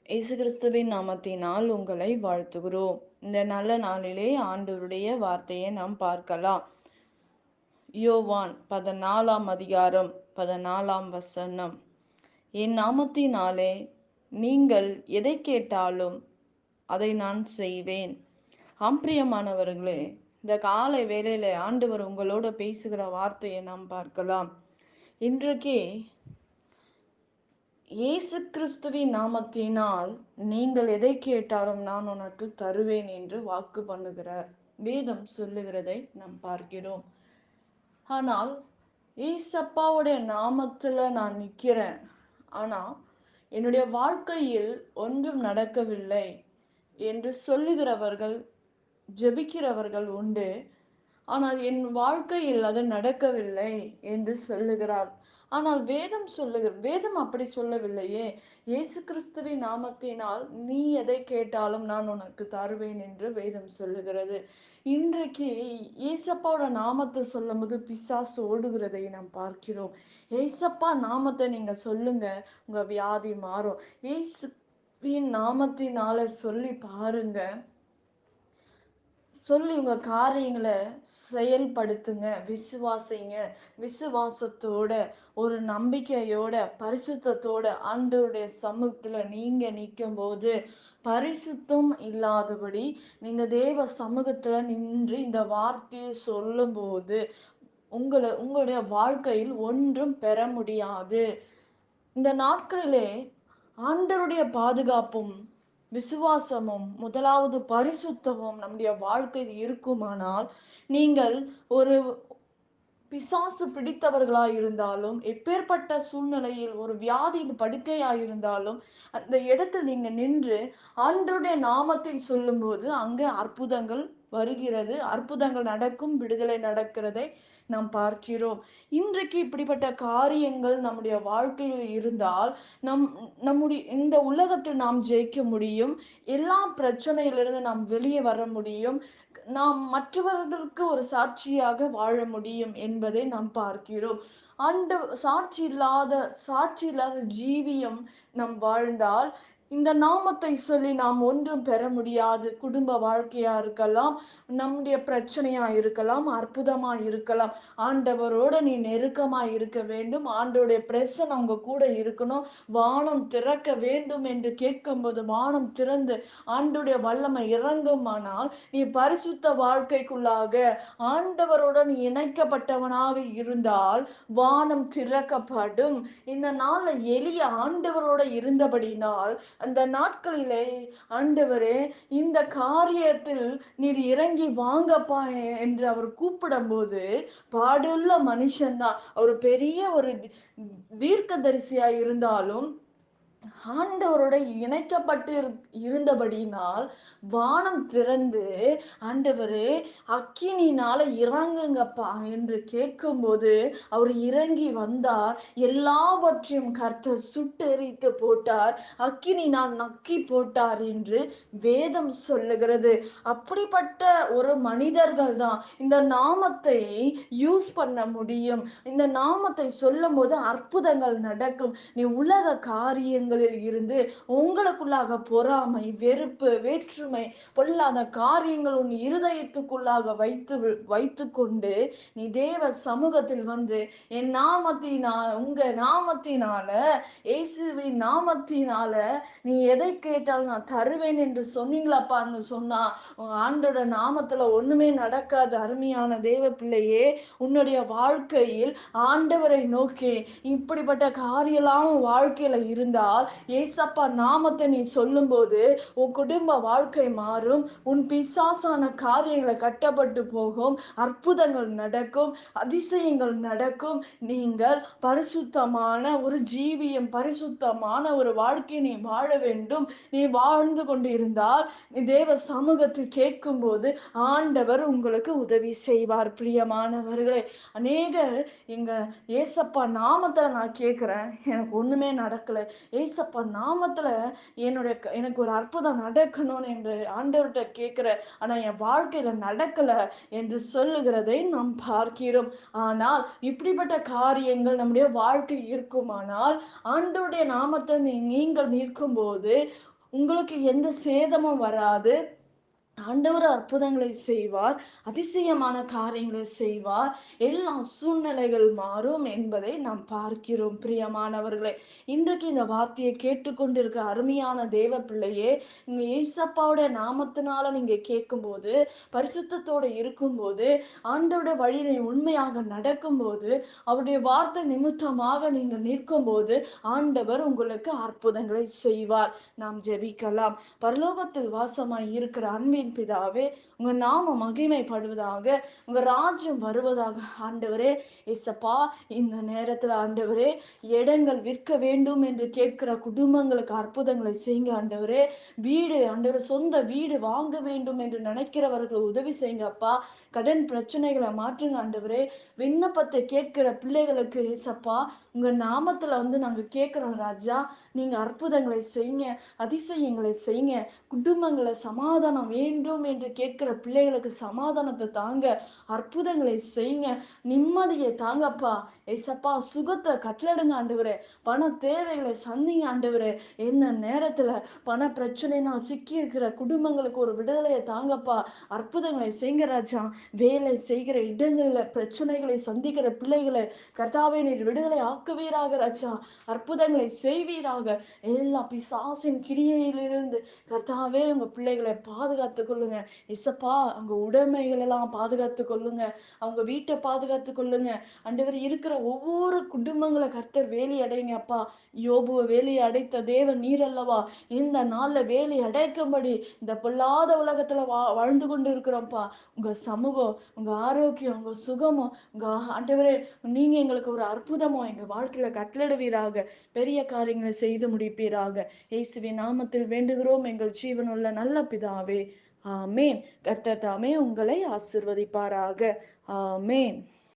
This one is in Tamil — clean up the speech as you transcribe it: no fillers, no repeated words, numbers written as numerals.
இயேசு கிறிஸ்துவின் நாமத்தினால் உங்களை வாழ்த்துகிறோம். இந்த நல்ல நாளிலே ஆண்டவருடைய வார்த்தையை நாம் பார்க்கலாம். யோவான் 14ஆம் அதிகாரம் 14ஆம் வசனம். என் நாமத்தினாலே நீங்கள் எதை கேட்டாலும் அதை நான் செய்வேன். பிரியமானவர்களே, இந்த காலை வேளையில ஆண்டவர் உங்களோட பேசுகிற வார்த்தையை நாம் பார்க்கலாம். இன்றைக்கு இயேசு கிறிஸ்துவின் நாமத்தினால் நீங்கள் எதை கேட்டாலும் நான் உனக்கு தருவேன் என்று வாக்கு பண்ணுகிறார். வேதம் சொல்லுகிறதை நாம் பார்க்கிறோம். ஆனால் ஏசப்பாவுடைய நாமத்துல நான் நிக்கிறேன், ஆனா என்னுடைய வாழ்க்கையில் ஒன்றும் நடக்கவில்லை என்று சொல்லுகிறவர்கள், ஜெபிக்கிறவர்கள் உண்டு. ஆனால் என் வாழ்க்கையில் அது நடக்கவில்லை என்று சொல்லுகிறார். ஆனால் வேதம் அப்படி சொல்லவில்லையே. இயேசு கிறிஸ்துவின் நாமத்தினால் நீ எதை கேட்டாலும் நான் உனக்கு தருவேன் என்று வேதம் சொல்லுகிறது. இன்றைக்கு ஏசப்பாவோட நாமத்தை சொல்லும் போது பிசாசு ஓடுகிறதை நாம் பார்க்கிறோம். ஏசப்பா நாமத்தை நீங்க சொல்லுங்க, உங்க வியாதி மாறும். இயேசுவின் நாமத்தினால சொல்லி பாருங்க, சொல்லி உங்க காரியங்களை செயல்படுத்துங்க, விசுவாசிங்க. விசுவாசத்தோட, ஒரு நம்பிக்கையோட, பரிசுத்தத்தோட ஆண்டவருடைய சமூகத்துல நீங்க நிற்கும் போது, பரிசுத்தம் இல்லாதபடி நீங்க தேவ சமூகத்துல நின்று இந்த வார்த்தையை சொல்லும் போது உங்களுடைய வாழ்க்கையில் ஒன்றும் பெற முடியாது. இந்த நாட்களிலே ஆண்டவருடைய பாதுகாப்பும் விசுவாசமும் முதலாவது பரிசுத்தமும் நம்முடைய வாழ்க்கையில் இருக்குமானால், நீங்கள் ஒரு பிசாசு பிடித்தவர்களாய் இருந்தாலும், எப்பேற்பட்ட சூழ்நிலையில் ஒரு வியாதியின் படுக்கையாய் இருந்தாலும், அந்த இடத்தில் நீங்க நின்று ஆண்டவருடைய நாமத்தை சொல்லும்போது அங்கே அற்புதங்கள் வருகிறது, அற்புதங்கள் நடக்கும், விடுதலை நடக்கிறதை நாம் பார்க்கிறோம். இன்றைக்கு இப்படிப்பட்ட காரியங்கள் நம்முடைய வாழ்க்கையில் இருந்தால் நம்முடைய இந்த உலகத்தில் நாம் ஜெயிக்க முடியும். எல்லா பிரச்சனையிலிருந்து நாம் வெளியே வர முடியும். நாம் மற்றவர்களுக்கு ஒரு சாட்சியாக வாழ முடியும் என்பதை நாம் பார்க்கிறோம். ஆண்டு சாட்சி இல்லாத ஜீவியம் நாம் வாழ்ந்தால் இந்த நாமத்தை சொல்லி நாம் ஒன்றும் பெற முடியாது. குடும்ப வாழ்க்கையா இருக்கலாம், நம்முடைய பிரச்சனையா இருக்கலாம், அற்புதமா இருக்கலாம். ஆண்டவரோட நீ நெருக்கமா இருக்க வேண்டும், ஆண்டவருடைய பிரசன்னம் உங்க கூட இருக்கணும், வானம் திறக்க வேண்டும் என்று கேட்கும்போது வானம் திறந்து ஆண்டவருடைய வல்லமை இறங்குமானால், நீ பரிசுத்த வாழ்க்கைக்குள்ளாக ஆண்டவரோட நீ இணைக்கப்பட்டவனாக இருந்தால் வானம் திறக்கப்படும். இந்த நாள்ல எளிய ஆண்டவரோட இருந்தபடினால் அந்த நாட்களிலே, ஆண்டவரே இந்த காரியத்தில் நீர் இறங்கி வாங்கப்பா என்று அவர் கூப்பிடும் போது, பாடுள்ள மனுஷன்தான், அவர் பெரிய ஒரு தீர்க்கதரிசியா இருந்தாலும் ஆண்டவரோட இணைக்கப்பட்டு இருந்தபடியினால் வானம் திறந்து, ஆண்டவரே அக்கினினால இறங்குங்கப்பா என்று கேட்கும்போது அவர் இறங்கி வந்தார். எல்லாவற்றையும் கர்த்தர் சுட்டெரித்து போட்டார், அக்கினினால் நக்கி போட்டார் என்று வேதம் சொல்லுகிறது. அப்படிப்பட்ட ஒரு மனிதர்கள் தான் இந்த நாமத்தை யூஸ் பண்ண முடியும். இந்த நாமத்தை சொல்லும் போது அற்புதங்கள் நடக்கும். நீ உலக காரியங்களில் இருந்து உங்களுக்குள்ளாக பொறாமை, வெறுப்பு, வேற்றுமை, பொல்லாத காரியங்கள் உன் இருதயத்துக்குள்ளாக வைத்து கொண்டு நீ தேவ சமூகத்தில் வந்து என் நாமத்தினால், உங்க நாமத்தினால, இயேசுவின் நாமத்தினால நீ எதை கேட்டாலும் நான் தருவேன் என்று சொன்னீங்களாப்பான்னு சொன்னா ஆண்டோட நாமத்துல ஒண்ணுமே நடக்காது. அருமையான தேவ பிள்ளையே, உன்னுடைய வாழ்க்கையில் ஆண்டவரை நோக்கி இப்படிப்பட்ட காரியெல்லாம் வாழ்க்கையில இருந்தால் ஏசப்பா நாமத்தை நீ சொல்லும்போது உன் குடும்ப வாழ்க்கை மாறும், உன் பிசாசான காரியங்களை கட்டப்பட்டு போகும், அற்புதங்கள் நடக்கும், அதிசயங்கள் நடக்கும். நீங்கள் பரிசுத்தமான ஒரு ஜீவியம், பரிசுத்தமான ஒரு வாழ்க்கை நீ வாழ வேண்டும். நீ வாழ்ந்து கொண்டு இருந்தால் நீ தேவ சமூகத்தில் கேட்கும் போது ஆண்டவர் உங்களுக்கு உதவி செய்வார். பிரியமானவர்களே, அநேகர் எங்க ஏசப்பா நாமத்துல நான் கேட்கிறேன், எனக்கு ஒண்ணுமே நடக்கல, ஏசப்பா நாமத்துல எனக்கு ஒரு அற்புதம் நடக்கணும்னு என்று ஆண்டவர்கிட்ட கேட்கிற, ஆனா என் வாழ்க்கையில நடக்கல என்று சொல்லுகிறதை நாம் பார்க்கிறோம். ஆனால் இப்படிப்பட்ட காரியங்கள் நம்முடைய வாழ்க்கை இருக்குமானால், ஆண்டவருடைய நாமத்தை நீங்கள் நிற்கும் போது உங்களுக்கு எந்த சேதமும் வராது. ஆண்டவர் அற்புதங்களை செய்வார், அதிசயமான காரியங்களை செய்வார். எல்லா சூழ்நிலைகள் மாறும் என்பதை நாம் பார்க்கிறோம். பிரியமானவர்களே, இன்றைக்கு இந்த வார்த்தையை கேட்டுக்கொண்டிருக்க அருமையான தேவ பிள்ளையே, நீங்க ஏசப்பாவுடைய நாமத்தினால நீங்க கேட்கும்போது, பரிசுத்தத்தோட இருக்கும்போது, ஆண்டவருடைய வழியில உண்மையாக நடக்கும்போது, அவருடைய வார்த்தை நிமித்தமாக நீங்க நிற்கும்போது, ஆண்டவர் உங்களுக்கு அற்புதங்களை செய்வார். நாம் ஜெபிக்கலாம். பரலோகத்தில் வாசமாய் இருக்கிற அன்பின் பிதாவே, உங்க நாம மகிமைப்படுவதாக, உங்க ராஜ்யம் வருவதாக. ஆண்டவரே, இசப்பா, இந்த நேரத்துல ஆண்டவரே, இடங்கள் விற்க வேண்டும் என்று கேட்கிற குடும்பங்களுக்கு அற்புதங்களை செய்யுங்க ஆண்டவரே. வீடு ஆண்டவரே, சொந்த வீடு வாங்க வேண்டும் என்று நினைக்கிறவர்கள் உதவி செய்யுங்க அப்பா. கடன் பிரச்சனைகளை மாற்றுங்க ஆண்டவரே. விண்ணப்பத்தை கேட்கிற பிள்ளைகளுக்கு இசப்பா, உங்க நாமத்துல நாங்க கேட்கிறோம் ராஜா. நீங்க அற்புதங்களை செய்யுங்க, அதிசயங்களை செய்யுங்க. குடும்பங்களை சமாதானம் வேண்டும் என்று கேட்கிற பிள்ளைகளுக்கு சமாதானத்தை தாங்க, அற்புதங்களை செய்யுங்க, நிம்மதியை தாங்கப்பா. ஏசப்பா, சுகத்தை கட்டளடுங்க ஆண்டவரே. பண தேவைகளை சந்திங்க ஆண்டவரே. எந்த நேரத்துல பண பிரச்சனைனா சிக்கி இருக்கிற குடும்பங்களுக்கு ஒரு விடுதலையை தாங்கப்பா. அற்புதங்களை செய்யுங்க ராஜா. வேலை செய்கிற இடங்கள்ல பிரச்சனைகளை சந்திக்கிற பிள்ளைகளை கர்த்தாவே நீர் விடுதலை ஆக்குவீராக ராஜா. அற்புதங்களை செய்வீராக. எல்லா பிசாசின் கிரியையிலிருந்து கர்த்தாவே உங்க பிள்ளைகளை பாதுகாத்துக் கொள்ளுங்க. இசப்பா, அவங்க உடைமைகள் எல்லாம் பாதுகாத்துக் கொள்ளுங்க. அவங்க வீட்டை பாதுகாத்துக் கொள்ளுங்க. ஆண்டவர், இருக்கிற ஒவ்வொரு குடும்பங்களை கர்த்தர் வேலி அடைங்க அப்பா. யோபுவ வேலி அடைத்த தேவன் நீர் அல்லவா. இந்த நாள்ல வேலி அடைக்கும்படி இந்த பொல்லாத உலகத்துல வாழ்ந்து கொண்டு இருக்கிறோம்ப்பா. உங்க சமூகம், உங்க ஆரோக்கியம், உங்க சுகமும், உங்க ஆண்டவரே, நீங்க எங்களுக்கு ஒரு அற்புதமும் எங்க வாழ்க்கையில கட்டளிடுவீராக. பெரிய காரியங்களை செய்து முடிப்பீராக. இயேசுவின் நாமத்தில் வேண்டுகிறோம் எங்கள் ஜீவனுள்ள நல்ல பிதாவே. ஆமேன். கர்த்தர் தாமே உங்களை ஆசிர்வதிப்பாராக. ஆமேன்.